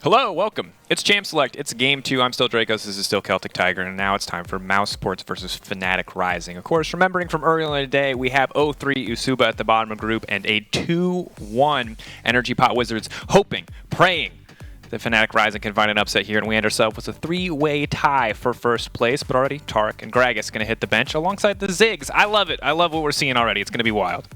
Hello, welcome. It's Champ Select. It's Game 2. I'm still Dracos. This is still Celtic Tiger, and now it's time for mousesports versus Fnatic Rising. Of course, remembering from earlier in the day, we have 0-3 Usuba at the bottom of the group and a 2-1 Energy Pot Wizards, hoping, praying that Fnatic Rising can find an upset here, and we end ourselves with a three-way tie for first place, but already Tarek and Gragas going to hit the bench alongside the Ziggs. I love it. I love what we're seeing already. It's going to be wild.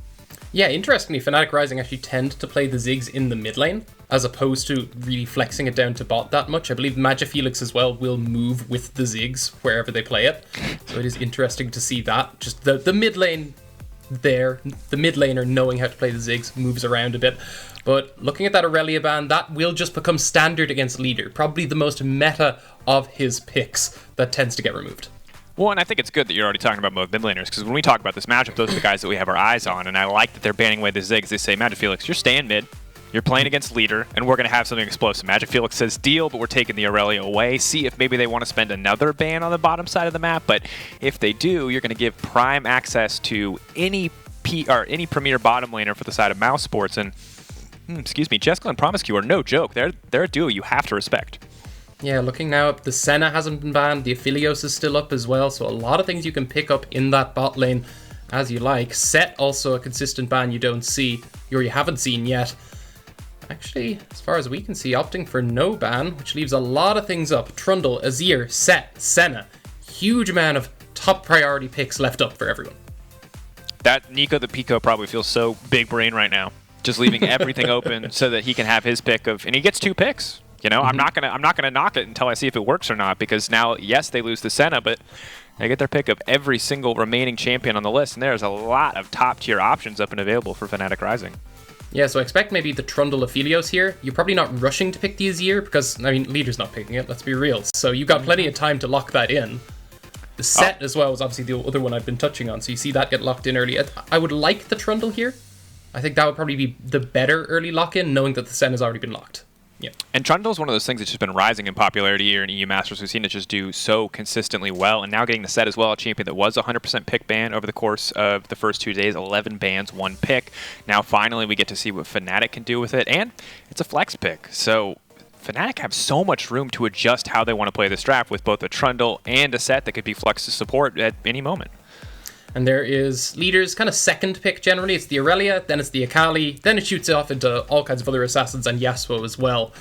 Yeah, interestingly, Fnatic Rising actually tend to play the Ziggs in the mid lane, as opposed to really flexing it down to bot that much. I believe MagiFelix as well will move with the Ziggs wherever they play it. So it is interesting to see that. Just the mid lane there, the mid laner knowing how to play the Ziggs, moves around a bit. But looking at that Aurelia ban, that will just become standard against Leader. Probably the most meta of his picks that tends to get removed. Well, and I think it's good that you're already talking about both mid laners, because when we talk about this matchup, those are the guys that we have our eyes on, and I like that they're banning away the Ziggs. They say, MagiFelix, you're staying mid, you're playing against Leader, and we're going to have something explosive. MagiFelix says deal, but we're taking the Aurelia away. See if maybe they want to spend another ban on the bottom side of the map, but if they do, you're going to give prime access to any premier bottom laner for the side of mousesports, and, excuse me, Jeskla and promisq are no joke. They're a duo you have to respect. Yeah, looking now up, the Senna hasn't been banned, the Aphelios is still up as well, so a lot of things you can pick up in that bot lane as you like. Sett, also a consistent ban you don't see, or you haven't seen yet. Actually, as far as we can see, opting for no ban, which leaves a lot of things up. Trundle, Azir, Sett, Senna. Huge amount of top priority picks left up for everyone. That Nico the Pico probably feels so big brain right now, just leaving everything open so that he can have his pick of, and he gets 2 picks. You know, I'm not gonna knock it until I see if it works or not, because now, yes, they lose to Senna, but they get their pick of every single remaining champion on the list, and there's a lot of top-tier options up and available for Fnatic Rising. Yeah, so I expect maybe the Trundle Aphelios here. You're probably not rushing to pick the Azir, because, I mean, Leader's not picking it, let's be real. So you've got plenty of time to lock that in. The Sett as well was obviously the other one I've been touching on, so you see that get locked in early. I would like the Trundle here. I think that would probably be the better early lock-in, knowing that the Senna has already been locked. Yeah. And Trundle's one of those things that's just been rising in popularity here in EU Masters. We've seen it just do so consistently well, and now getting the Sett as well, a champion that was 100% pick ban over the course of the first 2 days, 11 bans, 1 pick. Now finally we get to see what Fnatic can do with it, and it's a flex pick. So Fnatic have so much room to adjust how they want to play this draft with both a Trundle and a Sett that could be flexed to support at any moment. And there is Leader's kind of second pick generally. It's the Aurelia, then it's the Akalli, then it shoots off into all kinds of other assassins and Yasuo as well.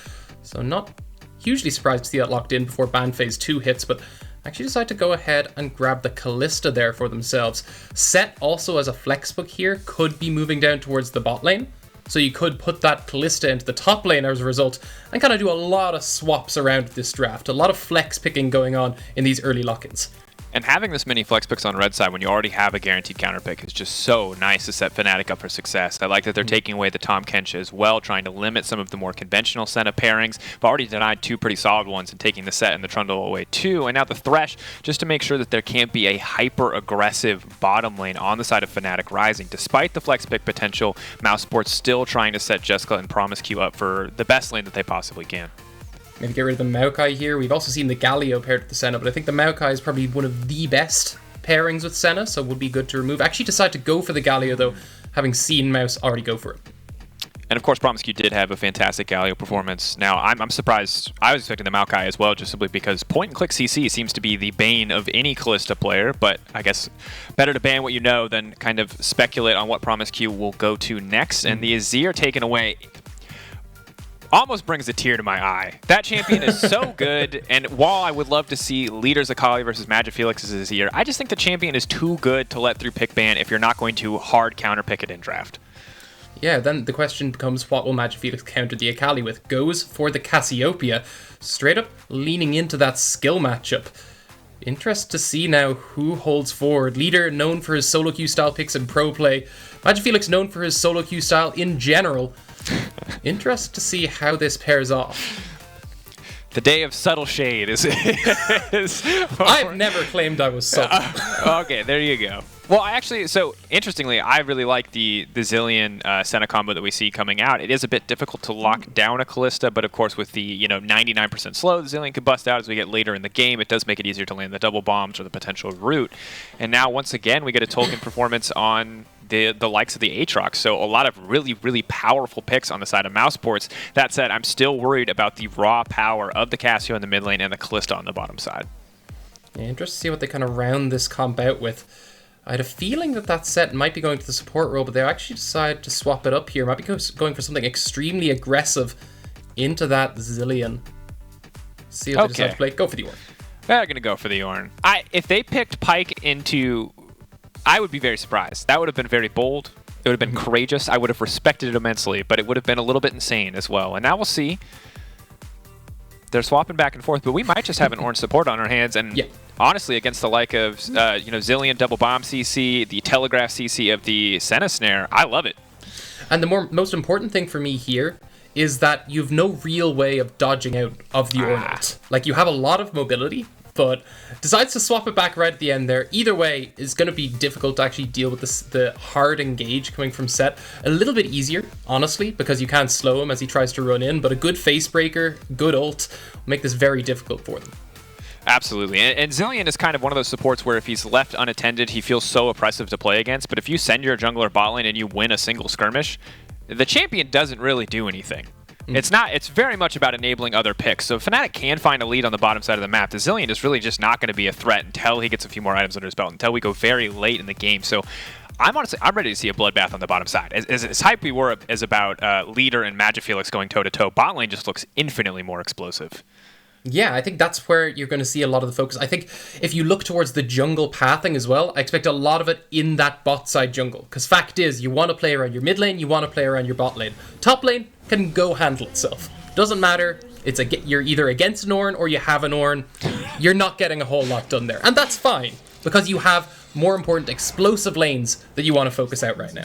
So not hugely surprised to see that locked in before ban phase 2 hits, but actually decide to go ahead and grab the Kalista there for themselves. Sett also as a flex book here could be moving down towards the bot lane. So you could put that Kalista into the top lane as a result and kind of do a lot of swaps around this draft. A lot of flex picking going on in these early lock-ins. And having this many flex picks on red side when you already have a guaranteed counter pick is just so nice to set Fnatic up for success. I like that they're taking away the Tahm Kench as well, trying to limit some of the more conventional Senna pairings, but already denied 2 pretty solid ones and taking the Sett and the Trundle away too. And now the Thresh, just to make sure that there can't be a hyper-aggressive bottom lane on the side of Fnatic Rising. Despite the flex pick potential, mousesports still trying to set Jeskla and promisq up for the best lane that they possibly can. Maybe get rid of the Maokai here. We've also seen the Galio paired with the Senna, but I think the Maokai is probably one of the best pairings with Senna, so it would be good to remove. Actually decide to go for the Galio, though, having seen MOUZ already go for it. And of course, promisq did have a fantastic Galio performance. Now, I'm surprised. I was expecting the Maokai as well, just simply because point-and-click CC seems to be the bane of any Kalista player, but I guess better to ban what you know than kind of speculate on what promisq will go to next. And the Azir taken away almost brings a tear to my eye. That champion is so good, and while I would love to see Leader's Akalli versus MagiFelix this year, I just think the champion is too good to let through pick ban if you're not going to hard counter pick it in draft. Yeah, then the question becomes, what will MagiFelix counter the Akalli with? Goes for the Cassiopeia, straight up leaning into that skill matchup. Interest to see now who holds forward. Leader known for his solo queue style picks and pro play. MagiFelix known for his solo queue style in general. Interest to see how this pairs off. The day of subtle shade is I've never claimed I was subtle. Okay, there you go. Well, so interestingly, I really like the Zilean Senna combo that we see coming out. It is a bit difficult to lock down a Kalista, but of course with the 99% slow, the Zilean could bust out as we get later in the game. It does make it easier to land the double bombs or the potential root. And now once again, we get a Tolkin performance on the likes of the Aatrox. So a lot of really, really powerful picks on the side of mousesports. That said, I'm still worried about the raw power of the Cassio in the mid lane and the Kalista on the bottom side. Yeah, interesting to see what they kind of round this comp out with. I had a feeling that Sett might be going to the support role, but they actually decided to swap it up here. Might be going for something extremely aggressive into that Zilean. See if they decide to play. Go for the Ornn. They're going to go for the Ornn. If they picked Pyke into... I would be very surprised. That would have been very bold. It would have been courageous. I would have respected it immensely, but it would have been a little bit insane as well. And now we'll see. They're swapping back and forth, but we might just have an Ornn support on our hands. And honestly, against the like of Zilean double bomb CC, the telegraph CC of the Senna snare, I love it. And the most important thing for me here is that you've no real way of dodging out of the Ornn. Like, you have a lot of mobility, but decides to swap it back right at the end there. Either way, is going to be difficult to actually deal with the hard engage coming from Sett. A little bit easier, honestly, because you can't slow him as he tries to run in, but a good face breaker, good ult, will make this very difficult for them. Absolutely. And Zilean is kind of one of those supports where if he's left unattended, he feels so oppressive to play against, but if you send your jungler bot lane and you win a single skirmish, the champion doesn't really do anything. It's very much about enabling other picks. So if Fnatic can find a lead on the bottom side of the map, the Zilean is really just not going to be a threat until he gets a few more items under his belt, until we go very late in the game. So I'm ready to see a bloodbath on the bottom side. As hype we were as about Leader and MagiFelix going toe-to-toe, bot lane just looks infinitely more explosive. Yeah, I think that's where you're going to see a lot of the focus. I think if you look towards the jungle pathing as well, I expect a lot of it in that bot side jungle. Because fact is, you want to play around your mid lane, you want to play around your bot lane. Top lane can go handle itself. Doesn't matter. You're either against an Ornn or you have an Ornn. You're not getting a whole lot done there. And that's fine, because you have more important explosive lanes that you want to focus out right now.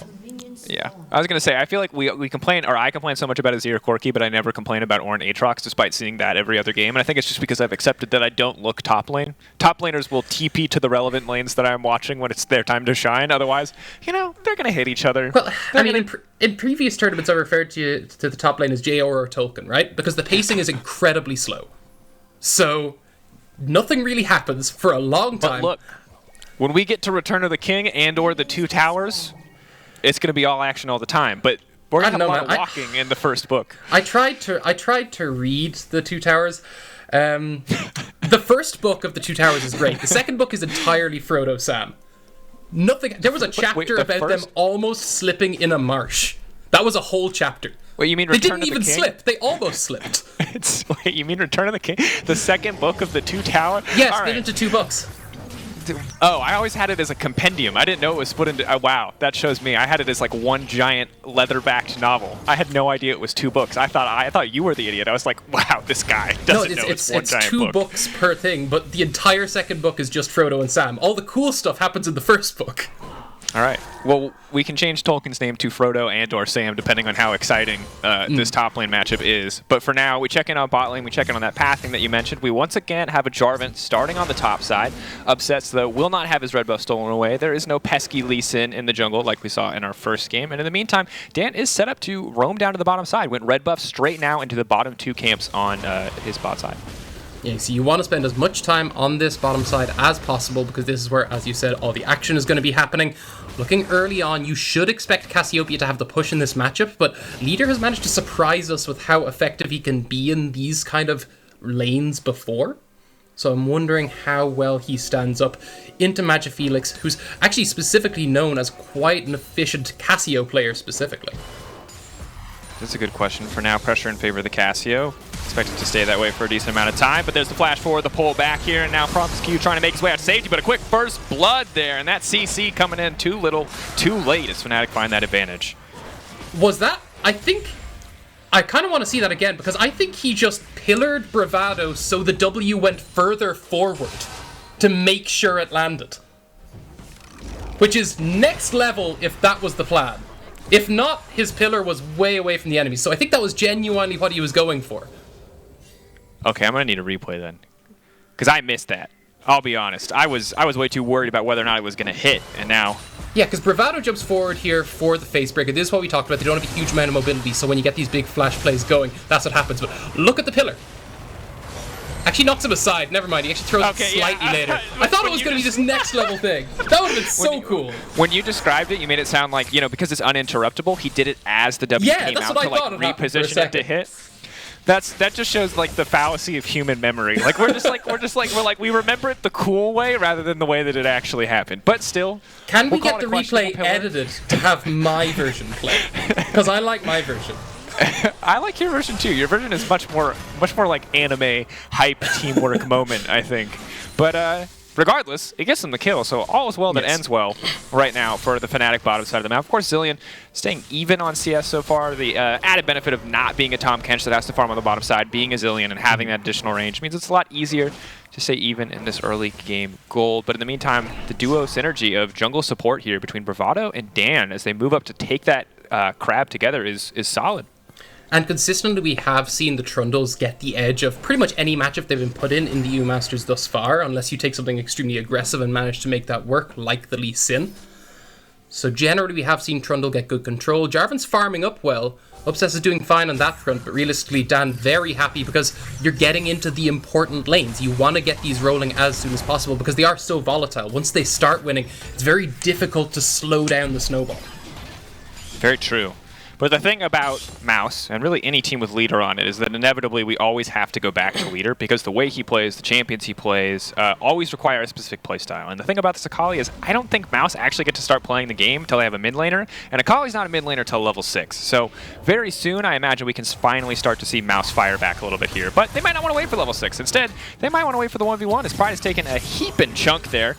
Yeah, I was going to say, I feel like we complain, or I complain so much about Azir Corki, but I never complain about Ornn Aatrox, despite seeing that every other game. And I think it's just because I've accepted that I don't look top lane. Top laners will TP to the relevant lanes that I'm watching when it's their time to shine. Otherwise, they're going to hit each other. Well, in previous tournaments, I referred to the top lane as JR or Tolkin, right? Because the pacing is incredibly slow. So nothing really happens for a long time. But look, when we get to Return of the King and or the Two Towers, it's going to be all action all the time, but we're going to have a lot of walking in the first book. I tried to read the Two Towers. The first book of the Two Towers is great. The second book is entirely Frodo Sam. Nothing. There was a chapter about them almost slipping in a marsh. That was a whole chapter. Wait, you mean Return of the King? They didn't even slip. They almost slipped. Wait, you mean Return of the King? The second book of the Two Towers? Yes, split into 2 books. Oh, I always had it as a compendium. I didn't know it was split into... wow, that shows me. I had it as like one giant leather-backed novel. I had no idea it was 2 books. I thought you were the idiot. I was like, wow, this guy doesn't know it's one giant book. It's 2 books per thing, but the entire second book is just Frodo and Sam. All the cool stuff happens in the first book. All right. Well, we can change Tolkien's name to Frodo and or Sam, depending on how exciting this top lane matchup is. But for now, we check in on bot lane. We check in on that pathing that you mentioned. We once again have a Jarvan starting on the top side. Obsess, though, will not have his red buff stolen away. There is no pesky Lee Sin in the jungle like we saw in our first game. And in the meantime, Dan is set up to roam down to the bottom side. Went red buff straight now into the bottom 2 camps on his bot side. Yeah, so you want to spend as much time on this bottom side as possible, because this is where, as you said, all the action is going to be happening. Looking early on, you should expect Cassiopeia to have the push in this matchup, but Leader has managed to surprise us with how effective he can be in these kind of lanes before. So I'm wondering how well he stands up into MagiFelix, who's actually specifically known as quite an efficient Cassio player specifically. That's a good question. For now, pressure in favor of the Cassio. Expected to stay that way for a decent amount of time, but there's the flash forward, the pull back here, and now promisq trying to make his way out to safety, but a quick first blood there, and that CC coming in too little, too late as Fnatic find that advantage. Was that? I kind of want to see that again, because I think he just pillared Bravado so the W went further forward to make sure it landed. Which is next level if that was the plan. If not, his pillar was way away from the enemy, so I think that was genuinely what he was going for. Okay, I'm going to need a replay then, because I missed that. I'll be honest. I was way too worried about whether or not it was going to hit, and now... Yeah, because Bravado jumps forward here for the face breaker. This is what we talked about. They don't have a huge amount of mobility, so when you get these big flash plays going, that's what happens. But look at the pillar. Actually knocks him aside. Never mind. He actually throws it slightly later. I thought it was going to be this next level thing. That would have been so cool. When you described it, you made it sound like, you know, because it's uninterruptible, he did it as the W came out to like reposition it to hit. That just shows like the fallacy of human memory. Like we remember it the cool way rather than the way that it actually happened. But still, can we get the replay edited to have my version play? Because I like my version. I like your version too. Your version is much more like anime hype teamwork moment, I think. But regardless, it gets them the kill, so all is well that ends well right now for the Fnatic bottom side of the map. Of course, Zilean staying even on CS so far. The added benefit of not being a Tom Kench that has to farm on the bottom side, being a Zilean and having that additional range means it's a lot easier to stay even in this early game gold. But in the meantime, the duo synergy of jungle support here between Bravado and Dan as they move up to take that crab together is solid. And consistently, we have seen the Trundles get the edge of pretty much any matchup they've been put in the EU Masters thus far, unless you take something extremely aggressive and manage to make that work, like the Lee Sin. So generally, we have seen Trundle get good control. Jarvan's farming up well. Obsess is doing fine on that front, but realistically, Dan very happy because you're getting into the important lanes. You want to get these rolling as soon as possible because they are so volatile. Once they start winning, it's very difficult to slow down the snowball. Very true. But the thing about MOUZ, and really any team with leader on it, is that inevitably we always have to go back to leader because the way he plays, the champions he plays, always require a specific playstyle. And the thing about this Akalli is I don't think MOUZ actually get to start playing the game until they have a mid laner, and Akalli's not a mid laner till level 6. So very soon I imagine we can finally start to see MOUZ fire back a little bit here. But they might not want to wait for level 6. Instead, they might want to wait for the 1v1. His pride has taken a heaping chunk there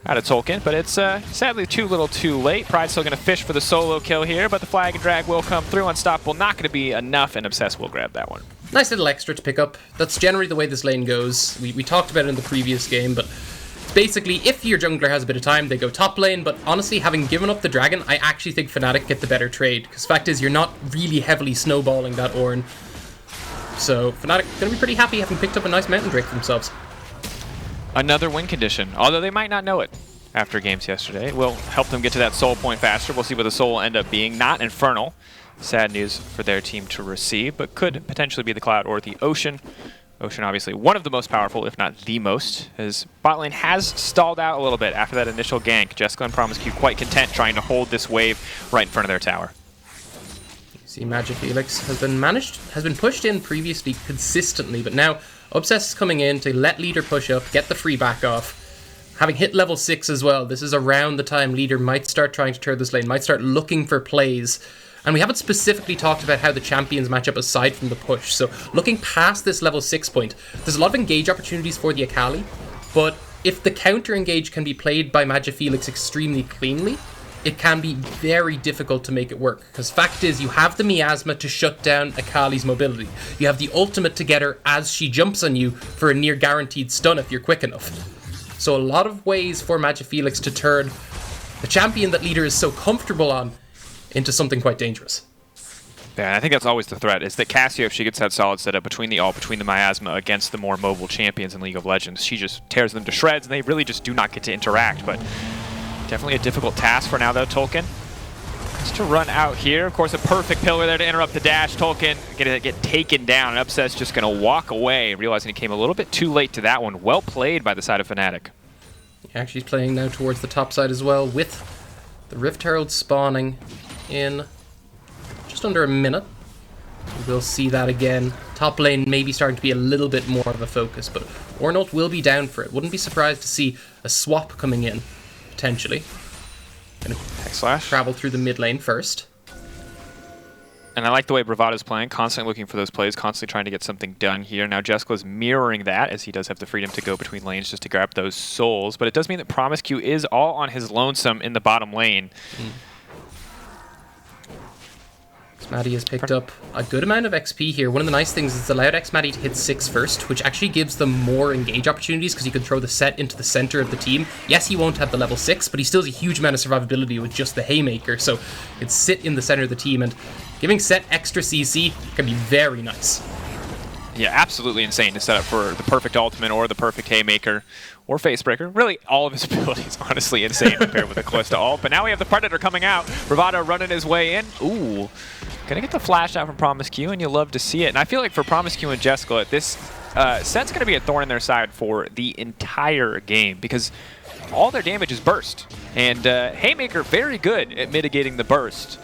out of Tolkin, but it's sadly too little too late. Pride's still going to fish for the solo kill here, but the flag and drag will come through. Unstoppable not going to be enough, and Obsess will grab that one. Nice little extra to pick up. That's generally the way this lane goes. We talked about it in the previous game, but basically, if your jungler has a bit of time, they go top lane, but honestly, having given up the dragon, I actually think Fnatic get the better trade, because fact is, you're not really heavily snowballing that Ornn. So Fnatic going to be pretty happy having picked up a nice mountain drake for themselves. Another win condition, although they might not know it after games yesterday. It will help them get to that soul point faster. We'll see what the soul will end up being. Not Infernal. Sad news for their team to receive, but could potentially be the Cloud or the Ocean. Ocean obviously one of the most powerful, if not the most, as bot lane has stalled out a little bit after that initial gank. Jeskla and promisq quite content trying to hold this wave right in front of their tower. See, MagiFelix has been pushed in previously consistently, but now Obsess is coming in to let Leader push up, get the free back off. Having hit level 6 as well, this is around the time Leader might start trying to turn this lane, might start looking for plays. And we haven't specifically talked about how the champions match up aside from the push. So looking past this level 6 point, there's a lot of engage opportunities for the Akalli, but if the counter engage can be played by MagiFelix extremely cleanly, it can be very difficult to make it work. Because fact is, you have the miasma to shut down Akalli's mobility. You have the ultimate to get her as she jumps on you for a near guaranteed stun if you're quick enough. So a lot of ways for MagiFelix to turn the champion that Leader is so comfortable on into something quite dangerous. Yeah, I think that's always the threat, is that Cassiopeia, if she gets that solid setup between the ult, between the miasma against the more mobile champions in League of Legends, she just tears them to shreds, and they really just do not get to interact. But definitely a difficult task for now, though. Tolkin has to run out here. Of course, a perfect pillar there to interrupt the dash. Tolkin gonna get taken down, and Obsess just going to walk away, realizing he came a little bit too late to that one. Well played by the side of Fnatic. Yeah, she's playing now towards the top side as well, with the Rift Herald spawning in just under a minute. We'll see that again. Top lane maybe starting to be a little bit more of a focus, but Ornn will be down for it. Wouldn't be surprised to see a swap coming in, potentially. Gonna travel through the mid lane first. And I like the way Bravado's playing, constantly looking for those plays, constantly trying to get something done here. Now Jeskla's mirroring that, as he does have the freedom to go between lanes just to grab those souls. But it does mean that promisq is all on his lonesome in the bottom lane. xMatty has picked up a good amount of XP here. One of the nice things is it's allowed xMatty to hit 6 first, which actually gives them more engage opportunities because you can throw the Sett into the center of the team. Yes, he won't have the level 6, but he still has a huge amount of survivability with just the Haymaker, so it's sit in the center of the team, and giving Sett extra CC can be very nice. Yeah, absolutely insane to set up for the perfect ultimate or the perfect Haymaker or Facebreaker. Really, all of his abilities, honestly, insane compared with the Kalista ult. But now we have the Predator coming out. Bravado running his way in. Ooh, gonna get the flash out from promisq, and you love to see it. And I feel like for promisq and Jeskla, Sett's going to be a thorn in their side for the entire game because all their damage is burst. And Haymaker very good at mitigating the burst.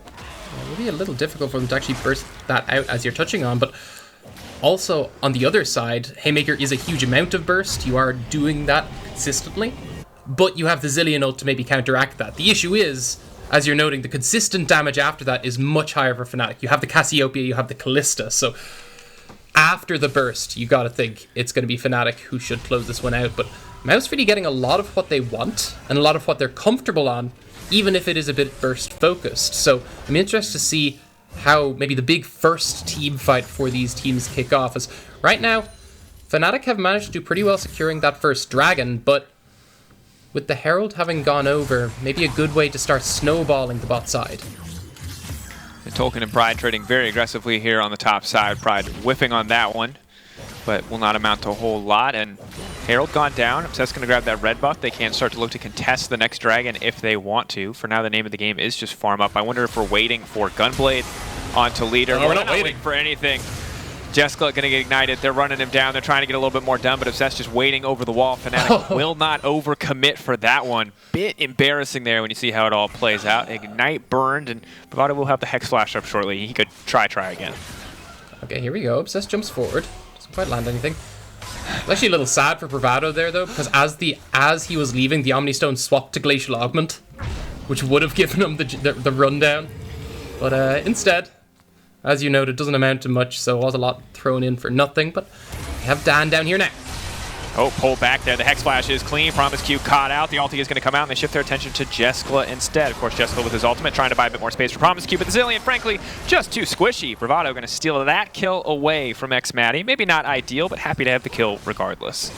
It will be a little difficult for them to actually burst that out as you're touching on, but also on the other side, Haymaker is a huge amount of burst. You are doing that consistently, but you have the Zilean ult to maybe counteract that. The issue is, as you're noting, the consistent damage after that is much higher for Fnatic. You have the Cassiopeia, you have the Kalista, so after the burst, you gotta think it's gonna be Fnatic who should close this one out, but MOUZ really getting a lot of what they want and a lot of what they're comfortable on, even if it is a bit burst focused. So I'm interested to see how maybe the big first team fight for these teams kick off, as right now Fnatic have managed to do pretty well securing that first dragon, but with the Herald having gone over, maybe a good way to start snowballing the bot side. And Tolkin and Pride trading very aggressively here on the top side. Pride whiffing on that one, but will not amount to a whole lot. And Herald gone down. Obsess going to grab that red buff. They can start to look to contest the next dragon if they want to. For now, the name of the game is just farm up. I wonder if we're waiting for Gunblade onto leader. No, we're not waiting for anything. Jeskla going to get ignited. They're running him down. They're trying to get a little bit more done, but Obsess just waiting over the wall. Fnatic will not overcommit for that one. Bit embarrassing there when you see how it all plays out. Ignite burned, and Bravado will have the Hex Flash up shortly. He could try again. Okay, here we go. Obsess jumps forward. Doesn't quite land anything. It's actually a little sad for Bravado there, though, because as he was leaving, the Omni Stone swapped to Glacial Augment, which would have given him the rundown. But instead, as you noted, it doesn't amount to much, so it was a lot thrown in for nothing, but we have Dan down here now. Oh, pull back there. The Hex Flash is clean. promisq caught out. The ulti is going to come out, and they shift their attention to Jeskla instead. Of course, Jeskla with his ultimate trying to buy a bit more space for promisq, but the Zilean, frankly, just too squishy. Bravado going to steal that kill away from xMatty. Maybe not ideal, but happy to have the kill regardless.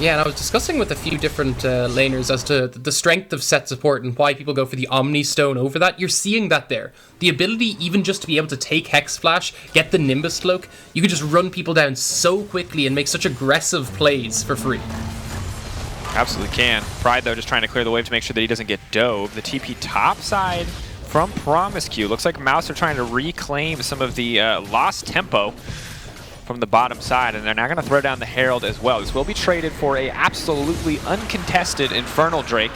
Yeah, and I was discussing with a few different laners as to the strength of Sett support and why people go for the Omni Stone over that. You're seeing that there. The ability even just to be able to take Hex Flash, get the Nimbus Cloak, you could just run people down so quickly and make such aggressive plays for free. Absolutely can. Pride, though, just trying to clear the wave to make sure that he doesn't get dove. The TP top side from promisq. Looks like MOUZ are trying to reclaim some of the lost tempo from the bottom side, and they're now going to throw down the Herald as well. This will be traded for a absolutely uncontested Infernal Drake,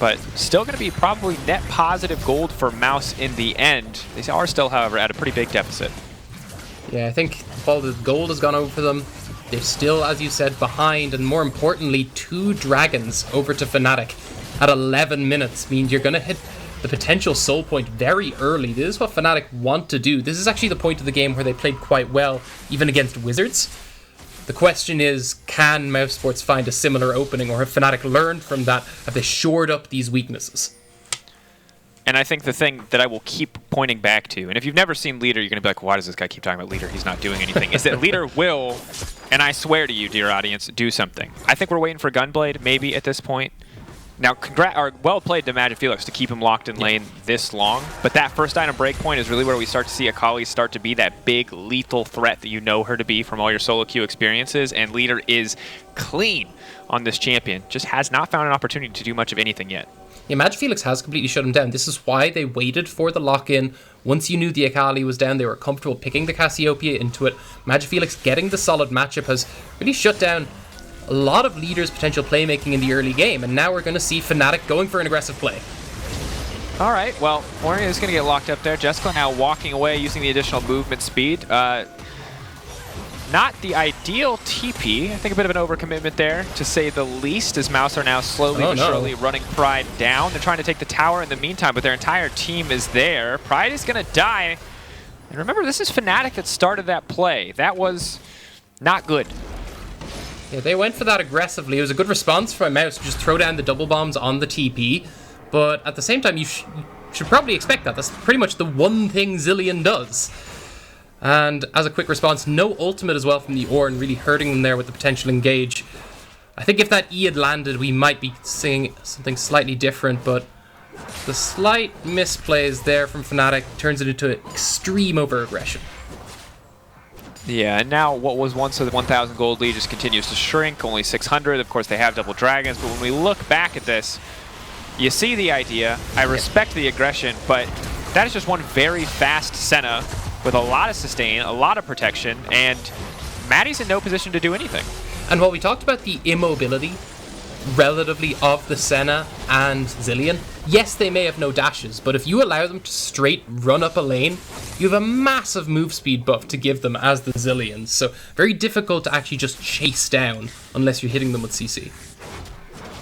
but still going to be probably net positive gold for MOUZ in the end. They are still, however, at a pretty big deficit. Yeah, I think all the gold has gone over for them. They're still, as you said, behind, and more importantly, 2 dragons over to Fnatic at 11 minutes means you're going to hit the potential soul point very early. This is what Fnatic want to do. This is actually the point of the game where they played quite well, even against Wizards. The question is, can mousesports find a similar opening, or have Fnatic learned from that? Have they shored up these weaknesses? And I think the thing that I will keep pointing back to, and if you've never seen Leader, you're going to be like, why does this guy keep talking about Leader? He's not doing anything. Is that Leader will, and I swear to you, dear audience, do something. I think we're waiting for Gunblade, maybe, at this point. Now, well played to MagiFelix to keep him locked in lane this long, but that first item breakpoint is really where we start to see Akalli start to be that big lethal threat that you know her to be from all your solo queue experiences, and Leader is clean on this champion. Just has not found an opportunity to do much of anything yet. Yeah, MagiFelix has completely shut him down. This is why they waited for the lock-in. Once you knew the Akalli was down, they were comfortable picking the Cassiopeia into it. MagiFelix getting the solid matchup has really shut down a lot of Leader's potential playmaking in the early game, and now we're going to see Fnatic going for an aggressive play. All right, well, Ornn is going to get locked up there. Jeskla now walking away using the additional movement speed. Not the ideal TP. I think a bit of an overcommitment there, to say the least, as MOUZ are now slowly but surely running Pride down. They're trying to take the tower in the meantime, but their entire team is there. Pride is going to die. And remember, this is Fnatic that started that play. That was not good. Yeah, they went for that aggressively. It was a good response from MOUZ to just throw down the double bombs on the TP. But at the same time, you should probably expect that. That's pretty much the one thing Zilean does. And as a quick response, no ultimate as well from the Ornn, really hurting them there with the potential engage. I think if that E had landed, we might be seeing something slightly different, but the slight misplays there from Fnatic turns it into extreme over-aggression. Yeah, and now what was once a 1,000 gold lead just continues to shrink, only 600. Of course, they have double dragons, but when we look back at this, you see the idea. I respect the aggression, but that is just one very fast Senna with a lot of sustain, a lot of protection, and Maddie's in no position to do anything. And while we talked about the immobility relatively of the Senna and Zilean, yes, they may have no dashes, but if you allow them to straight run up a lane, you have a massive move speed buff to give them as the Zileans. So very difficult to actually just chase down unless you're hitting them with CC.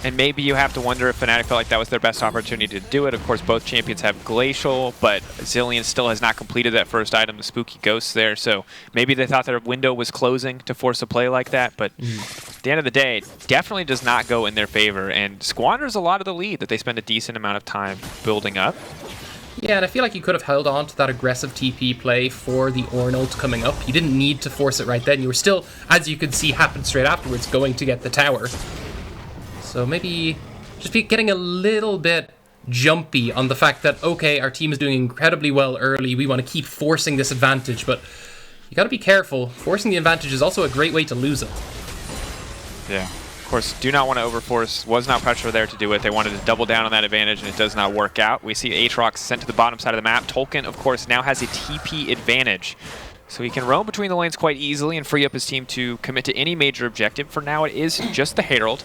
And maybe you have to wonder if Fnatic felt like that was their best opportunity to do it. Of course, both champions have Glacial, but Zilean still has not completed that first item, the Spooky Ghost there. So maybe they thought their window was closing to force a play like that. But at the end of the day, it definitely does not go in their favor and squanders a lot of the lead that they spend a decent amount of time building up. Yeah, and I feel like you could have held on to that aggressive TP play for the Ornn ult coming up. You didn't need to force it right then. You were still, as you could see happen straight afterwards, going to get the tower. So maybe just be getting a little bit jumpy on the fact that, okay, our team is doing incredibly well early. We want to keep forcing this advantage, but you got to be careful. Forcing the advantage is also a great way to lose it. Yeah. Of course, do not want to overforce. Was not pressure there to do it. They wanted to double down on that advantage, and it does not work out. We see Aatrox sent to the bottom side of the map. Tolkin, of course, now has a TP advantage. So he can roam between the lanes quite easily and free up his team to commit to any major objective. For now, it is just the Herald.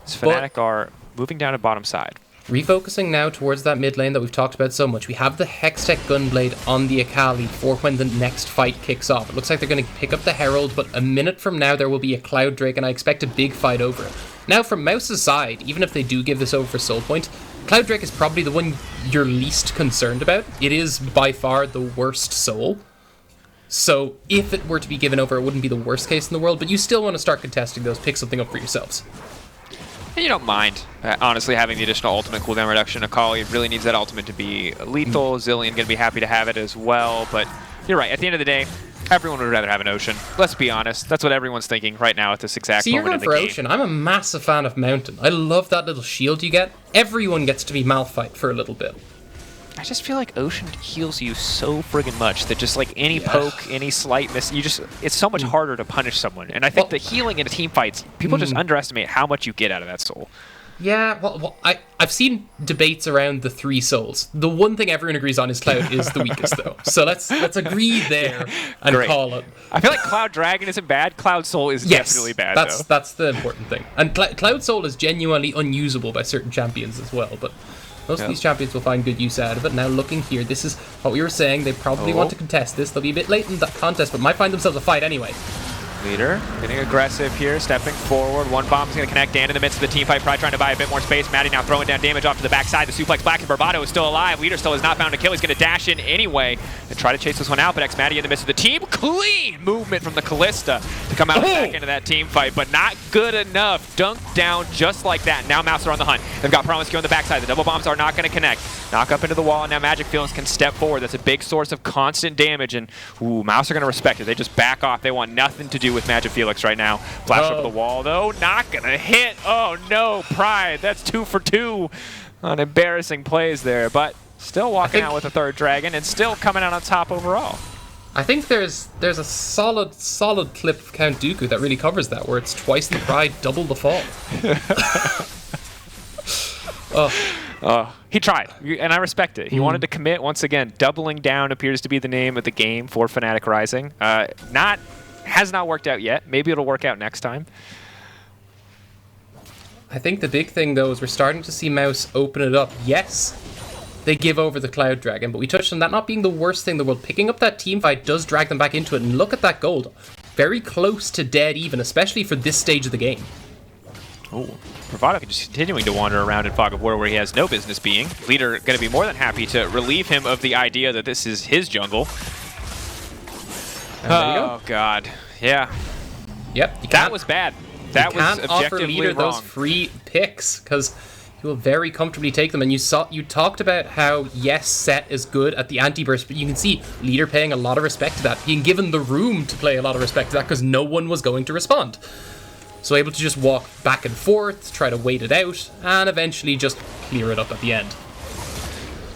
Fnatic are moving down to bottom side. Refocusing now towards that mid lane that we've talked about so much. We have the Hextech Gunblade on the Akalli for when the next fight kicks off. It looks like they're going to pick up the Herald, but a minute from now there will be a Cloud Drake, and I expect a big fight over it. Now, from MOUZ's side, even if they do give this over for Soul Point, Cloud Drake is probably the one you're least concerned about. It is by far the worst soul. So if it were to be given over, it wouldn't be the worst case in the world, but you still want to start contesting those, pick something up for yourselves. And you don't mind, honestly, having the additional ultimate cooldown reduction. Akalli really needs that ultimate to be lethal. Zilean going to be happy to have it as well. But you're right. At the end of the day, everyone would rather have an Ocean. Let's be honest. That's what everyone's thinking right now at this exact moment in the game. See, you're going for Ocean. I'm a massive fan of Mountain. I love that little shield you get. Everyone gets to be Malphite for a little bit. I just feel like Ocean heals you so friggin' much that just like any poke, any slight miss, it's so much harder to punish someone. And I think the healing in a team fights, people just underestimate how much you get out of that soul. Yeah, well I've seen debates around the 3 souls. The one thing everyone agrees on is Cloud is the weakest, though. So let's agree there and call it. I feel like Cloud Dragon isn't bad. Cloud Soul is definitely bad, though. That's the important thing. And Cloud Soul is genuinely unusable by certain champions as well, but most of these champions will find good use out of it. Now looking here, this is what we were saying. They probably want to contest this. They'll be a bit late in that contest, but might find themselves a fight anyway. Leader getting aggressive here, stepping forward. One bomb's going to connect Dan in the midst of the team fight, probably trying to buy a bit more space. Maddie now throwing down damage off to the backside. The suplex black and Bravado is still alive. Leader still has not found a kill. He's going to dash in anyway and try to chase this one out, but xMatty in the midst of the team. Clean movement from the Kalista to come out back into that team fight, but not good enough. Dunked down just like that. Now MOUZ are on the hunt. They've got promisq on the backside. The double bombs are not going to connect. Knock up into the wall, and now MagiFelix can step forward. That's a big source of constant damage, and MOUZ are going to respect it. They just back off. They want nothing to do with MagiFelix right now. Flash over the wall, though. Not going to hit. Oh, no. Pride. That's 2 for 2 on embarrassing plays there, but still walking out with a third dragon and still coming out on top overall. I think there's a solid clip of Count Dooku that really covers that, where it's twice the pride, double the fall. He tried, and I respect it. He wanted to commit once again. Doubling down appears to be the name of the game for Fnatic Rising. Has not worked out yet. Maybe it'll work out next time. I think the big thing, though, is we're starting to see MOUZ open it up. Yes, they give over the Cloud Dragon, but we touched on that not being the worst thing in the world. Picking up that team fight does drag them back into it, and look at that gold. Very close to dead even, especially for this stage of the game. Oh, Bravado just continuing to wander around in Fog of War where he has no business being. Leader going to be more than happy to relieve him of the idea that this is his jungle. Oh, God. Yeah. Yep. That was bad. That was objectively wrong. You can't offer Leader those free picks, because he will very comfortably take them. And you talked about how, yes, Sett is good at the anti-burst, but you can see Leader paying a lot of respect to that, being given the room to play a lot of respect to that, because no one was going to respond. So able to just walk back and forth, try to wait it out, and eventually just clear it up at the end.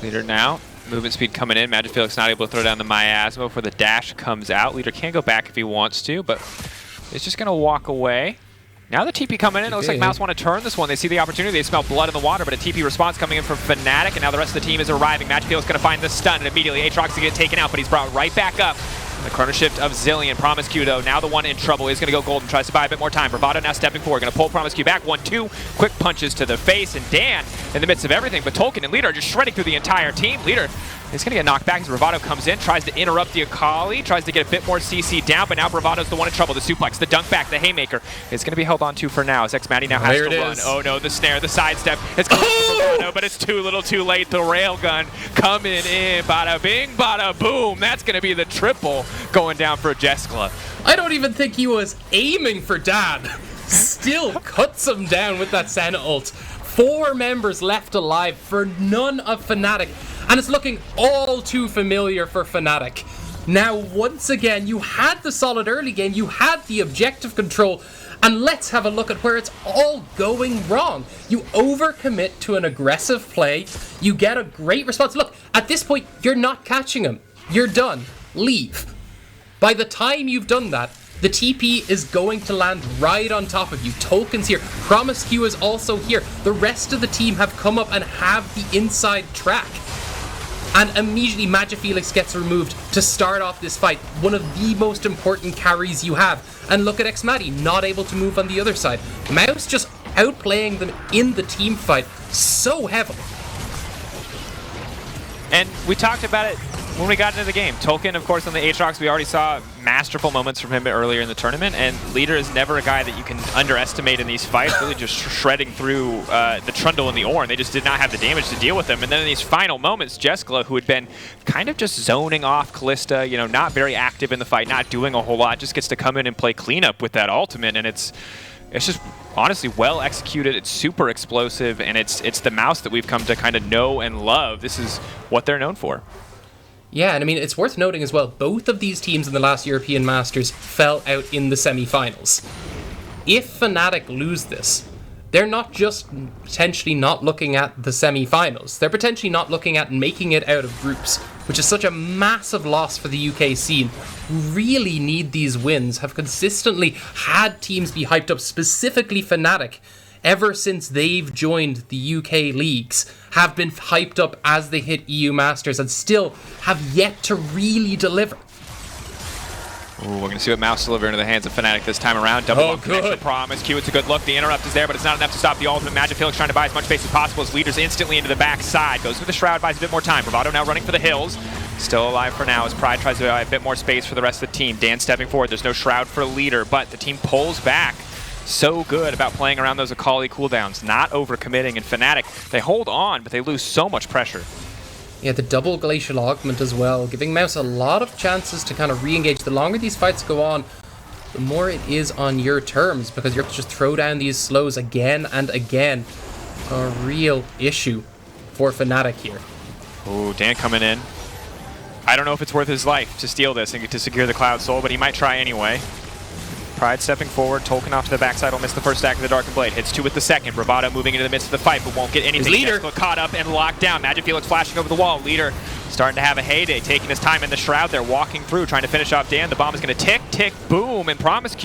Leader now. Movement speed coming in. MagiFelix not able to throw down the miasma before the dash comes out. Leader can go back if he wants to, but he's just going to walk away. Now the TP coming in. It looks like MOUZ want to turn this one. They see the opportunity. They smell blood in the water, but a TP response coming in from Fnatic, and now the rest of the team is arriving. MagiFelix is going to find the stun, and immediately Aatrox is going to get taken out, but he's brought right back up. The chrono shift of Zilean. promisq, though, now the one in trouble, is going to go gold and tries to buy a bit more time. Bravado now stepping forward, going to pull promisq back. 1-2, quick punches to the face, and Dan in the midst of everything. But Tolkin and Leader are just shredding through the entire team. Leader is going to get knocked back as Bravado comes in, tries to interrupt the Akalli, tries to get a bit more CC down, but now Bravado's the one in trouble. The suplex, the dunk back, the haymaker is going to be held on to for now as xMatty now has to run. Oh no, the snare, the sidestep. It's coming from Bravado, but it's too little too late. The railgun coming in. Bada bing, bada boom. That's going to be the triple going down for Jeskla. I don't even think he was aiming for Dan. Still cuts him down with that Senna ult. 4 members left alive for none of Fnatic. And it's looking all too familiar for Fnatic. Now, once again, you had the solid early game, you had the objective control, and let's have a look at where it's all going wrong. You overcommit to an aggressive play, you get a great response. Look, at this point, you're not catching him. You're done. Leave. By the time you've done that, the TP is going to land right on top of you. Tolkin's here. promisq is also here. The rest of the team have come up and have the inside track. And immediately MagiFelix gets removed to start off this fight. One of the most important carries you have. And look at xMatty, not able to move on the other side. MOUZ just outplaying them in the team fight so heavily. And we talked about it when we got into the game. Tolkin, of course, on the Aatrox, we already saw masterful moments from him earlier in the tournament, and Leader is never a guy that you can underestimate in these fights, really just shredding through the Trundle and the Ornn. They just did not have the damage to deal with him. And then in these final moments, Jeskla, who had been kind of just zoning off Kalista, you know, not very active in the fight, not doing a whole lot, just gets to come in and play cleanup with that ultimate, and it's just honestly well executed. It's super explosive, and it's the MOUZ that we've come to kind of know and love. This is what they're known for. Yeah, and I mean, it's worth noting as well, both of these teams in the last European Masters fell out in the semi-finals. If Fnatic lose this, they're not just potentially not looking at the semi-finals, they're potentially not looking at making it out of groups, which is such a massive loss for the UK scene. Really need these wins, have consistently had teams be hyped up, specifically Fnatic, ever since they've joined the UK leagues, have been hyped up as they hit EU Masters and still have yet to really deliver. Ooh, we're going to see what MOUZ deliver into the hands of Fnatic this time around. Double connection promisq. It's a good look. The interrupt is there, but it's not enough to stop the ultimate. MagiFelix trying to buy as much space as possible as Leader's instantly into the backside. Goes for the Shroud, buys a bit more time. Bravado now running for the hills. Still alive for now as Pride tries to buy a bit more space for the rest of the team. Dan stepping forward. There's no Shroud for Leader, but the team pulls back. So good about playing around those Akalli cooldowns, not overcommitting. And Fnatic, they hold on, but they lose so much pressure. Yeah, the double glacial augment as well, giving MOUZ a lot of chances to kind of re-engage. The longer these fights go on, the more it is on your terms, because you have to just throw down these slows again and again. A real issue for Fnatic here. Oh, Dan coming in. I don't know if it's worth his life to steal this and get to secure the Cloud Soul, but he might try anyway. Pride stepping forward, Tolkin off to the backside will miss the first stack of the Darkened Blade. Hits 2 with the second. Bravado moving into the midst of the fight, but won't get anything. Leader caught up and locked down. MagiFelix flashing over the wall. Leader starting to have a heyday, taking his time in the Shroud there, walking through, trying to finish off Dan. The bomb is going to tick, tick, boom, and promisq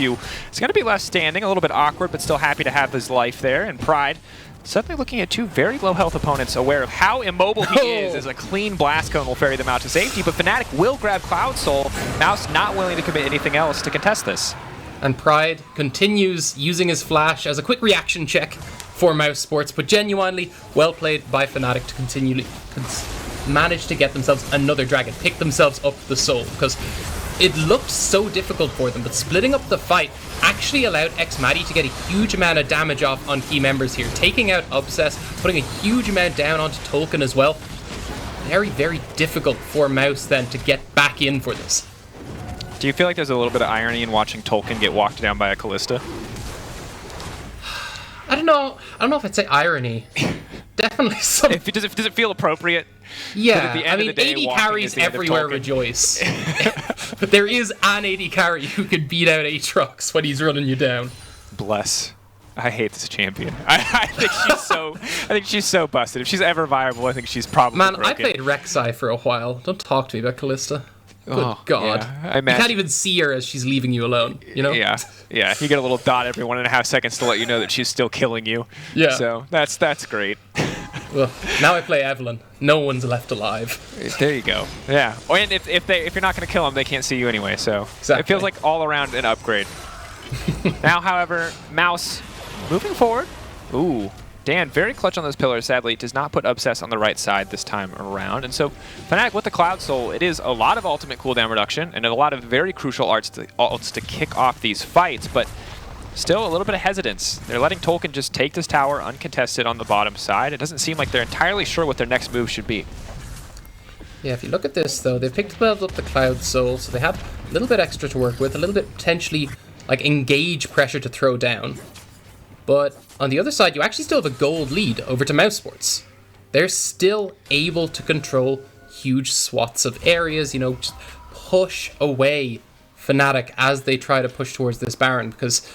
is going to be left standing. A little bit awkward, but still happy to have his life there. And Pride suddenly looking at 2 very low health opponents, aware of how immobile he is, as a clean blast cone will ferry them out to safety. But Fnatic will grab Cloud Soul. MOUZ not willing to commit anything else to contest this. And Pride continues using his flash as a quick reaction check for mousesports, but genuinely well played by Fnatic to continually manage to get themselves another dragon, pick themselves up the soul, because it looked so difficult for them, but splitting up the fight actually allowed xMatty to get a huge amount of damage off on key members here, taking out Obsess, putting a huge amount down onto Tolkin as well. Very, very difficult for MOUZ then to get back in for this. Do you feel like there's a little bit of irony in watching Tolkin get walked down by a Kalista? I don't know if I'd say irony. Definitely some. Does it feel appropriate? Yeah, at the end of the day, AD carries everywhere rejoice. But there is an AD carry who could beat out Aatrox when he's running you down. Bless. I hate this champion. I think she's so busted. If she's ever viable, I think she's probably broken. I played Rek'Sai for a while. Don't talk to me about Kalista. Good God. Yeah, you can't even see her as she's leaving you alone, you know? Yeah. You get a little dot every 1.5 seconds to let you know that she's still killing you. Yeah. So that's great. Well, now I play Evelyn. No one's left alive. There you go. Yeah. And if you're not going to kill them, they can't see you anyway. So exactly. It feels like all around an upgrade. Now, however, MOUZ moving forward. Ooh. Dan, very clutch on those pillars, sadly, does not put Obsess on the right side this time around. And so, Fnatic with the Cloud Soul, it is a lot of ultimate cooldown reduction and a lot of very crucial ults to kick off these fights, but still a little bit of hesitance. They're letting Tolkin just take this tower uncontested on the bottom side. It doesn't seem like they're entirely sure what their next move should be. Yeah, if you look at this, though, they've picked up the Cloud Soul, so they have a little bit extra to work with, a little bit potentially, like, engage pressure to throw down. But on the other side, you actually still have a gold lead over to mousesports. They're still able to control huge swaths of areas, you know, just push away Fnatic as they try to push towards this Baron, because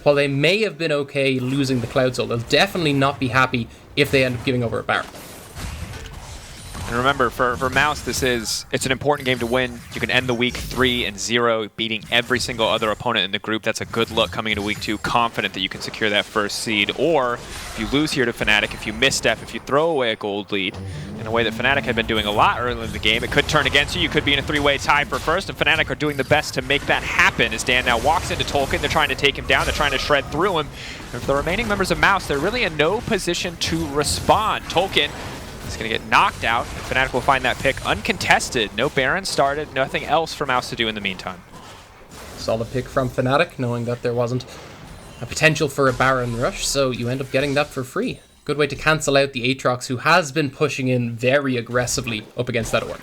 while they may have been okay losing the Cloud Soul, they'll definitely not be happy if they end up giving over a Baron. And remember, for MOUZ, it's an important game to win. You can end the week 3-0, beating every single other opponent in the group. That's a good look coming into week 2, confident that you can secure that first seed. Or if you lose here to Fnatic, if you misstep, if you throw away a gold lead, in a way that Fnatic had been doing a lot early in the game, it could turn against you. You could be in a 3-way tie for first, and Fnatic are doing the best to make that happen. As Dan now walks into Tolkin, they're trying to take him down, they're trying to shred through him. And for the remaining members of MOUZ, they're really in no position to respond. Tolkin is going to get knocked out. Fnatic will find that pick uncontested. No Baron started, nothing else for MOUZ to do in the meantime. Solid pick from Fnatic, knowing that there wasn't a potential for a Baron rush, so you end up getting that for free. Good way to cancel out the Aatrox, who has been pushing in very aggressively up against that Ornn.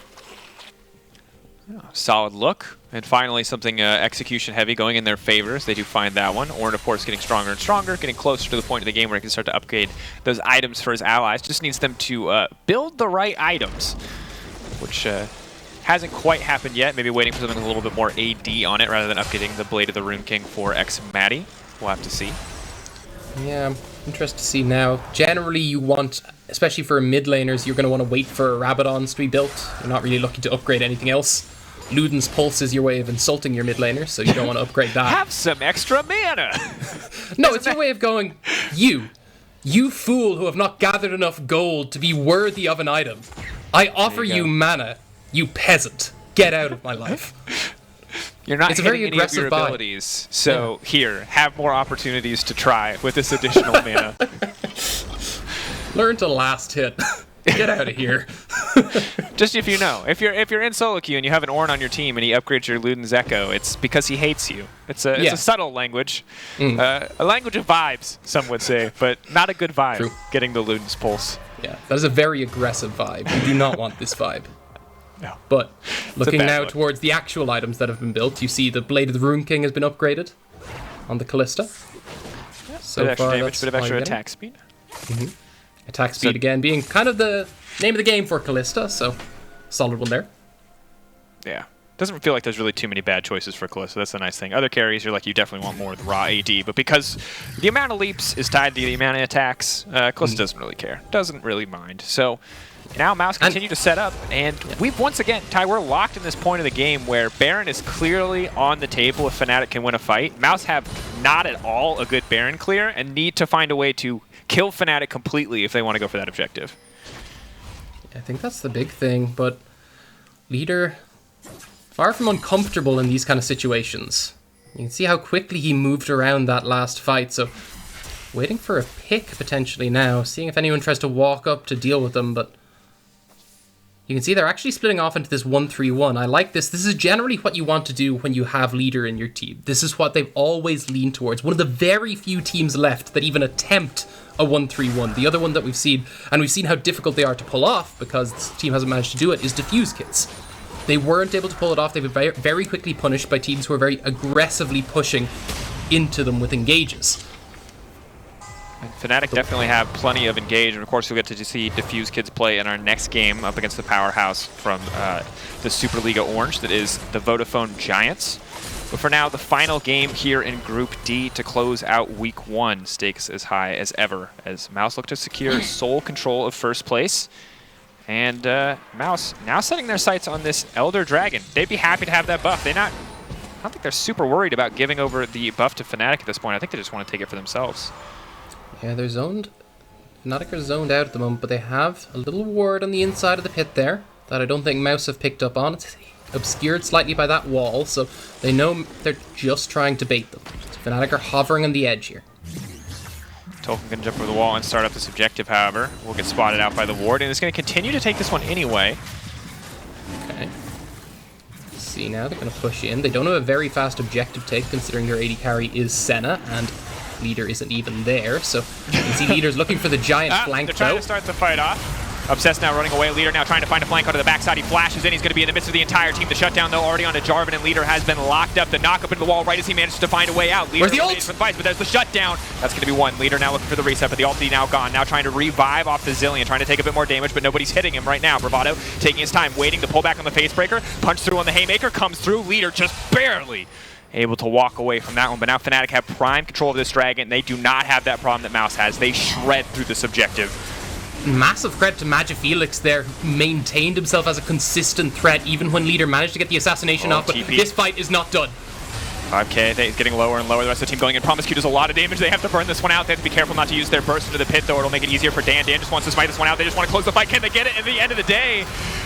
Solid look. And finally, something execution heavy going in their favors. They do find that one. Ornn, of course, getting stronger and stronger, getting closer to the point of the game where he can start to upgrade those items for his allies. Just needs them to build the right items, which hasn't quite happened yet. Maybe waiting for something with a little bit more AD on it rather than upgrading the Blade of the Rune King for xMatty. We'll have to see. Yeah, I'm interested to see now. Generally, you want, especially for mid laners, you're going to want to wait for Rabadons to be built. You're not really looking to upgrade anything else. Luden's Pulse is your way of insulting your mid laner, so you don't want to upgrade that. Have some extra mana! No, it's your way of going, you fool who have not gathered enough gold to be worthy of an item. I offer you mana, you peasant. Get out of my life. You're not hitting very any of your aggressive abilities, so here, have more opportunities to try with this additional mana. Learn to last hit. Get out of here. Just if you know, if you're in solo queue and you have an Ornn on your team and he upgrades your Luden's Echo, it's because he hates you. It's a subtle language, a language of vibes, some would say, but not a good vibe. True. Getting the Luden's Pulse. Yeah, that is a very aggressive vibe. You do not want this vibe. No. But looking now one. towards the actual items that have been built, you see the Blade of the Rune King has been upgraded on the Kalista. So bit extra damage, bit of extra attack speed. Attack speed again being kind of the name of the game for Kalista, so solid one there. Yeah. Doesn't feel like there's really too many bad choices for Kalista. That's the nice thing. Other carries, you're like, you definitely want more of the raw AD, but because the amount of leaps is tied to the amount of attacks, Kalista doesn't really care. Doesn't really mind. So now MOUZ continue to set up, and we've once again, Ty, we're locked in this point of the game where Baron is clearly on the table if Fnatic can win a fight. MOUZ have not at all a good Baron clear and need to find a way to kill Fnatic completely if they want to go for that objective. I think that's the big thing, but Leader, far from uncomfortable in these kind of situations. You can see how quickly he moved around that last fight, so waiting for a pick potentially now, seeing if anyone tries to walk up to deal with them, but you can see they're actually splitting off into this 1-3-1. I like this. This is generally what you want to do when you have Leader in your team. This is what they've always leaned towards. One of the very few teams left that even attempt a 1-3-1. The other one that we've seen, and we've seen how difficult they are to pull off because this team hasn't managed to do it, is Diffuse Kits. They weren't able to pull it off. They've been very quickly punished by teams who are very aggressively pushing into them with engages. Fnatic definitely have plenty of engage, and of course we'll get to see Diffuse Kids play in our next game up against the powerhouse from the Superliga Orange, that is the Vodafone Giants. But for now, the final game here in Group D to close out Week 1. Stakes as high as ever, as MOUZ look to secure sole control of first place. And MOUZ now setting their sights on this Elder Dragon. They'd be happy to have that buff. I don't think they're super worried about giving over the buff to Fnatic at this point. I think they just want to take it for themselves. Yeah, they're zoned. Fnatic are zoned out at the moment, but they have a little ward on the inside of the pit there that I don't think MOUZ have picked up on. It's obscured slightly by that wall, so they know they're just trying to bait them. So Fnatic are hovering on the edge here. Tolkin can jump over the wall and start up this objective, however. Will get spotted out by the ward, and it's going to continue to take this one anyway. Okay. See now, they're going to push in. They don't have a very fast objective take, considering their AD carry is Senna, and Leader isn't even there, so you can see Leader's looking for the giant flank. They're trying to start the fight off. Obsess now running away. Leader now trying to find a flank onto the backside. He flashes in. He's going to be in the midst of the entire team. The shutdown, though, already onto Jarvan, and Leader has been locked up. The knock up into the wall right as he manages to find a way out. Leader Where's the ult? for the fight, but there's the shutdown. That's going to be one. Leader now looking for the reset, but the ulti now gone. Now trying to revive off the Zilean, trying to take a bit more damage, but nobody's hitting him right now. Bravado taking his time, waiting to pull back on the facebreaker. Punch through on the haymaker, comes through. Leader just barely able to walk away from that one, but now Fnatic have prime control of this dragon. They do not have that problem that MOUZ has. They shred through this objective. Massive credit to MagiFelix there, who maintained himself as a consistent threat even when Leader managed to get the assassination off, but TP. this fight is not done. 5k, he's getting lower and lower. The rest of the team going in. promisq does a lot of damage. They have to burn this one out. They have to be careful not to use their burst into the pit, though. It'll make it easier for Dan. Dan just wants to smite this one out. They just want to close the fight. Can they get it at the end of the day?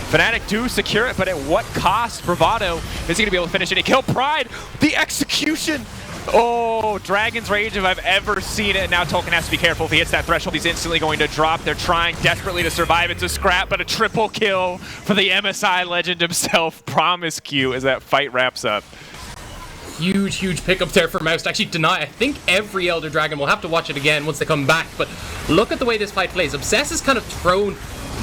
Fnatic do secure it, but at what cost? Bravado is he going to be able to finish it? He killed Pride. The execution. Oh, Dragon's Rage if I've ever seen it. Now Tolkin has to be careful. If he hits that threshold, he's instantly going to drop. They're trying desperately to survive. It's a scrap, but a triple kill for the MSI legend himself, promisq, as that fight wraps up. Huge pickup there for MOUZ to actually deny. I think every Elder Dragon will have to watch it again once they come back, but look at the way this fight plays. Obsess is kind of thrown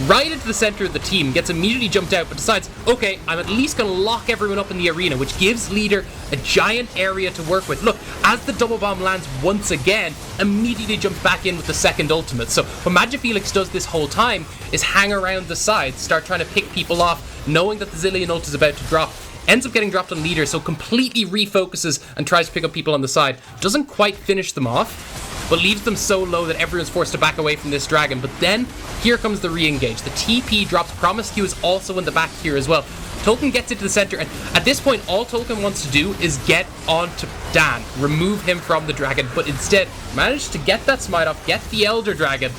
right into the center of the team, gets immediately jumped out, but decides, okay, I'm at least going to lock everyone up in the arena, which gives Leader a giant area to work with. Look, as the double bomb lands once again, immediately jumps back in with the second ultimate. So what MagiFelix does this whole time is hang around the sides, start trying to pick people off, knowing that the Zilean ult is about to drop. Ends up getting dropped on Leader, so completely refocuses and tries to pick up people on the side. Doesn't quite finish them off, but leaves them so low that everyone's forced to back away from this dragon. But then, here comes the re-engage. The TP drops. promisq is also in the back here as well. Tolkin gets into the center, and at this point, all Tolkin wants to do is get onto Dan, remove him from the dragon, but instead, managed to get that smite off, get the Elder Dragon,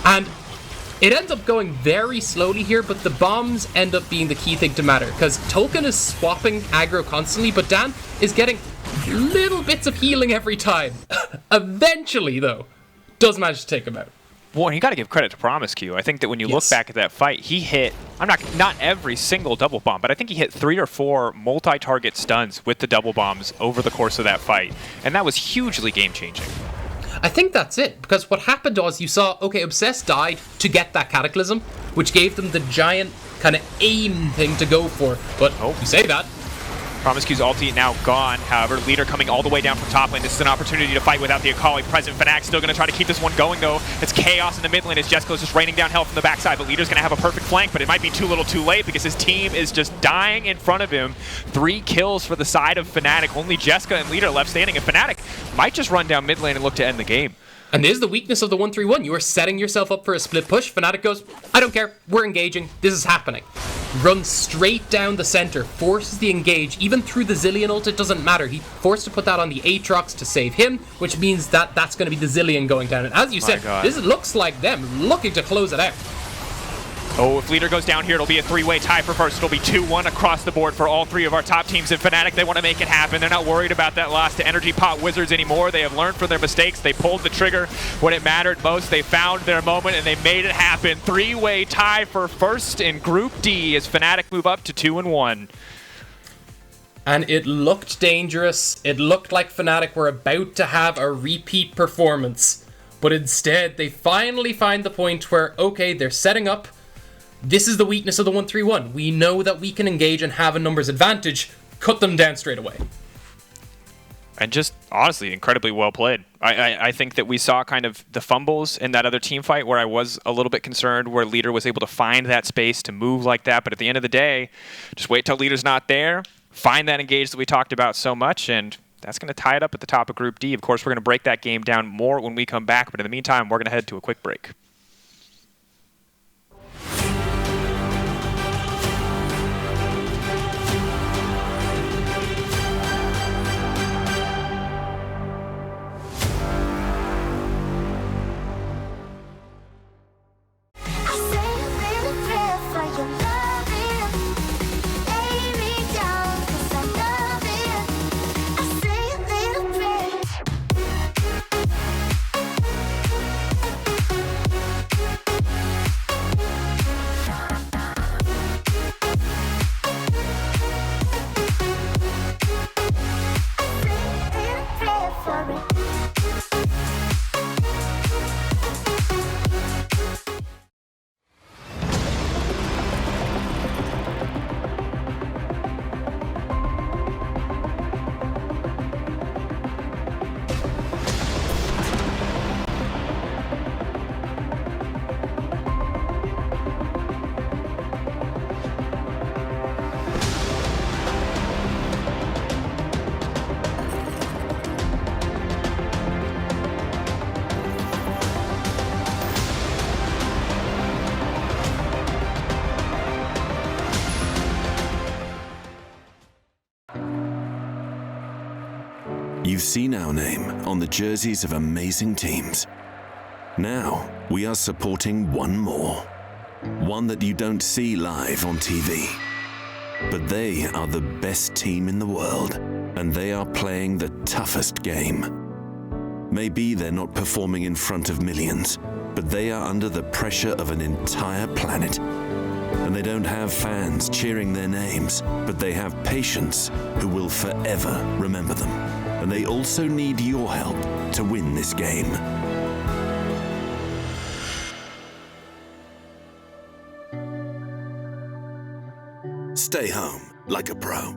and it ends up going very slowly here, but the bombs end up being the key thing to matter, because Tolkin is swapping aggro constantly, but Dan is getting little bits of healing every time. Eventually, though, does manage to take him out. Well, you got to give credit to promisq. I think that when you look back at that fight, he hit, not every single double bomb, but I think he hit 3 or 4 multi-target stuns with the double bombs over the course of that fight, and that was hugely game-changing. I think that's it, because what happened was you saw, okay, Obsess died to get that Cataclysm, which gave them the giant kind of aim thing to go for, but you say that. promisq's ulti now gone, however, Leader coming all the way down from top lane. This is an opportunity to fight without the Akalli present. Fnatic still going to try to keep this one going, though. It's chaos in the mid lane as Jeskla is just raining down health from the backside, but Leader's going to have a perfect flank, but it might be too little too late because his team is just dying in front of him. 3 kills for the side of Fnatic. Only Jeskla and Leader left standing, and Fnatic might just run down mid lane and look to end the game. And there's the weakness of the 1-3-1. You are setting yourself up for a split push. Fnatic goes, I don't care, we're engaging, this is happening. Runs straight down the center, forces the engage, even through the Zilean ult, it doesn't matter. He forced to put that on the Aatrox to save him, which means that that's going to be the Zilean going down. And as you said, this looks like them looking to close it out. Oh, if Leader goes down here, it'll be a 3-way tie for first. It'll be 2-1 across the board for all 3 of our top teams in Fnatic. They want to make it happen. They're not worried about that loss to Energy Pot Wizards anymore. They have learned from their mistakes. They pulled the trigger when it mattered most. They found their moment, and they made it happen. 3-way tie for first in Group D as Fnatic move up to 2-1. And it looked dangerous. It looked like Fnatic were about to have a repeat performance. But instead, they finally find the point where, okay, they're setting up. This is the weakness of the 1-3-1. We know that we can engage and have a numbers advantage. Cut them down straight away. And just, honestly, incredibly well played. I think that we saw kind of the fumbles in that other team fight where I was a little bit concerned where Leader was able to find that space to move like that. But at the end of the day, just wait till Leader's not there, find that engage that we talked about so much, and that's going to tie it up at the top of Group D. Of course, we're going to break that game down more when we come back. But in the meantime, we're going to head to a quick break. You've seen our name on the jerseys of amazing teams. Now, we are supporting one more. One that you don't see live on TV. But they are the best team in the world, and they are playing the toughest game. Maybe they're not performing in front of millions, but they are under the pressure of an entire planet. And they don't have fans cheering their names, but they have patients who will forever remember them. And they also need your help to win this game. Stay home like a pro.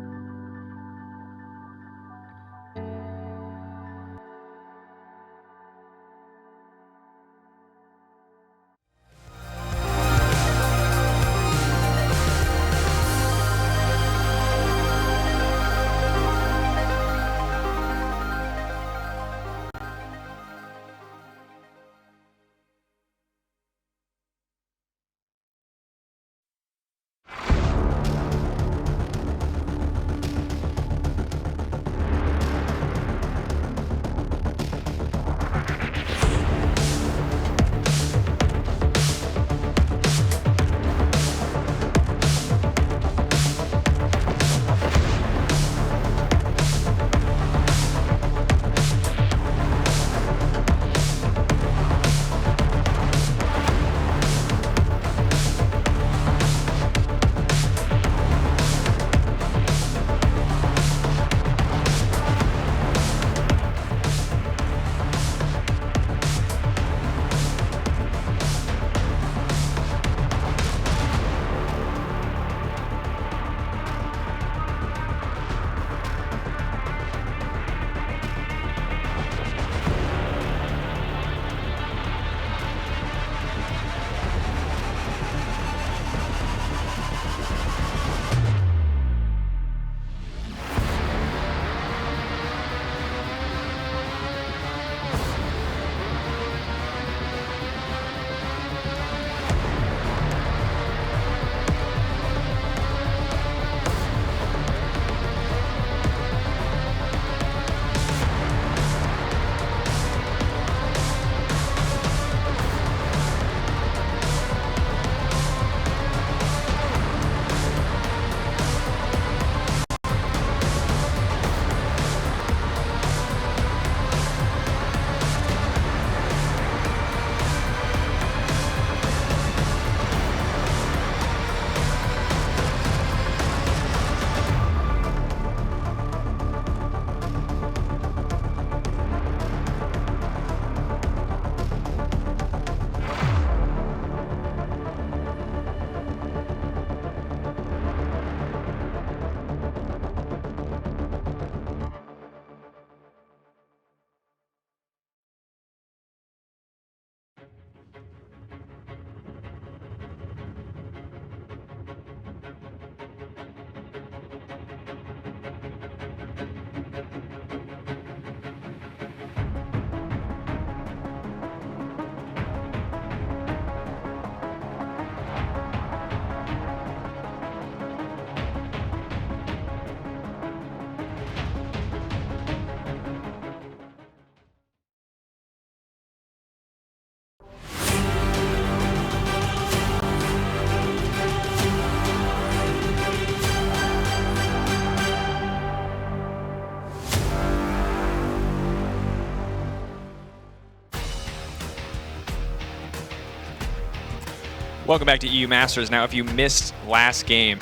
Welcome back to EU Masters. Now, if you missed last game,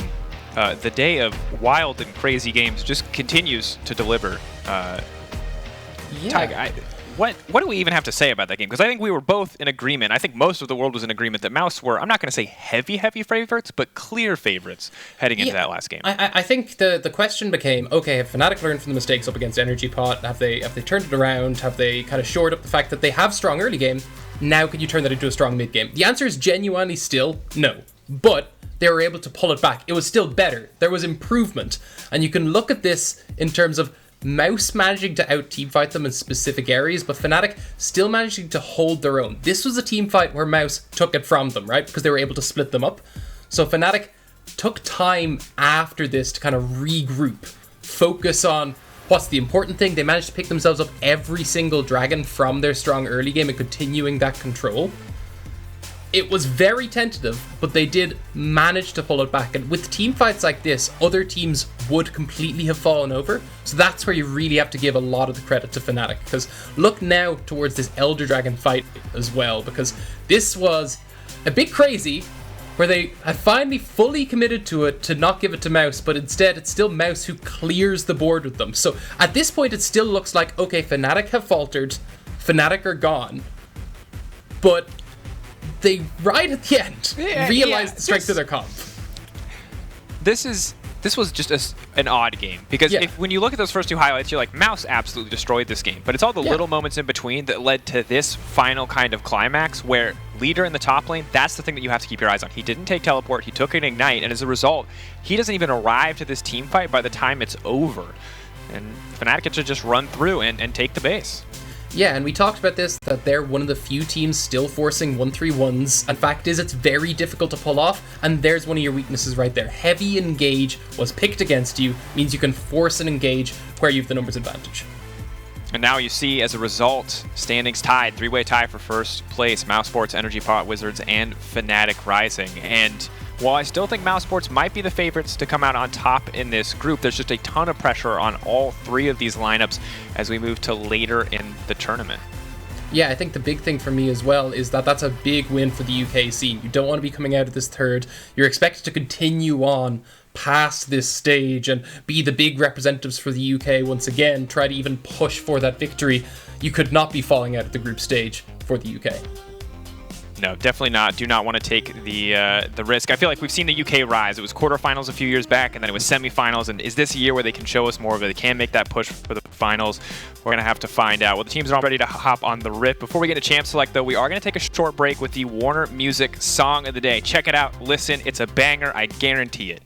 the day of wild and crazy games just continues to deliver. Tyga, what do we even have to say about that game? Because I think we were both in agreement. I think most of the world was in agreement that MOUZ were, I'm not going to say heavy favorites, but clear favorites heading into that last game. I think the question became, okay, have Fnatic learned from the mistakes up against Energy Pot? Have they turned it around? Have they kind of shored up the fact that they have strong early game? Now can you turn that into a strong mid game? The answer is genuinely still no. But they were able to pull it back. It was still better. There was improvement. And you can look at this in terms of MOUZ managing to out-teamfight them in specific areas, but Fnatic still managing to hold their own. This was a team fight where MOUZ took it from them, right? Because they were able to split them up. So Fnatic took time after this to kind of regroup, focus on what's the important thing? They managed to pick themselves up every single dragon from their strong early game and continuing that control. It was very tentative, but they did manage to pull it back. And with team fights like this, other teams would completely have fallen over. So that's where you really have to give a lot of the credit to Fnatic. Because look now towards this Elder Dragon fight as well, because this was a bit crazy, where they had finally fully committed to it to not give it to MOUZ, but instead it's still MOUZ who clears the board with them. So at this point it still looks like, okay, Fnatic have faltered, Fnatic are gone, but they, right at the end, realized the strength of their comp. This was just an odd game, because when you look at those first two highlights, you're like, MOUZ absolutely destroyed this game. But it's all the little moments in between that led to this final kind of climax where leader in the top lane, that's the thing that you have to keep your eyes on. He didn't take teleport, he took an ignite, and as a result, he doesn't even arrive to this team fight by the time it's over. And Fnatic gets to just run through and take the base. Yeah, and we talked about this, that they're one of the few teams still forcing 1-3-1s. And fact is, it's very difficult to pull off, and there's one of your weaknesses right there. Heavy engage was picked against you, means you can force an engage where you have the numbers advantage. And now you see, as a result, standings tied, three-way tie for first place, mousesports, Energy Pot Wizards, and Fnatic Rising. And while I still think mousesports might be the favorites to come out on top in this group, there's just a ton of pressure on all three of these lineups as we move to later in the tournament. Yeah, I think the big thing for me as well is that that's a big win for the UK scene. You don't want to be coming out of this third. You're expected to continue on past this stage and be the big representatives for the UK once again, try to even push for that victory. You could not be falling out of the group stage for the UK. No, definitely not. Do not want to take the risk. I feel like we've seen the UK rise. It was quarterfinals a few years back, and then it was semifinals. And is this a year where they can show us more of it? They can make that push for the finals. We're going to have to find out. Well, the teams are all ready to hop on the rip. Before we get a champ select, though, we are going to take a short break with the Warner Music Song of the Day. Check it out. Listen. It's a banger. I guarantee it.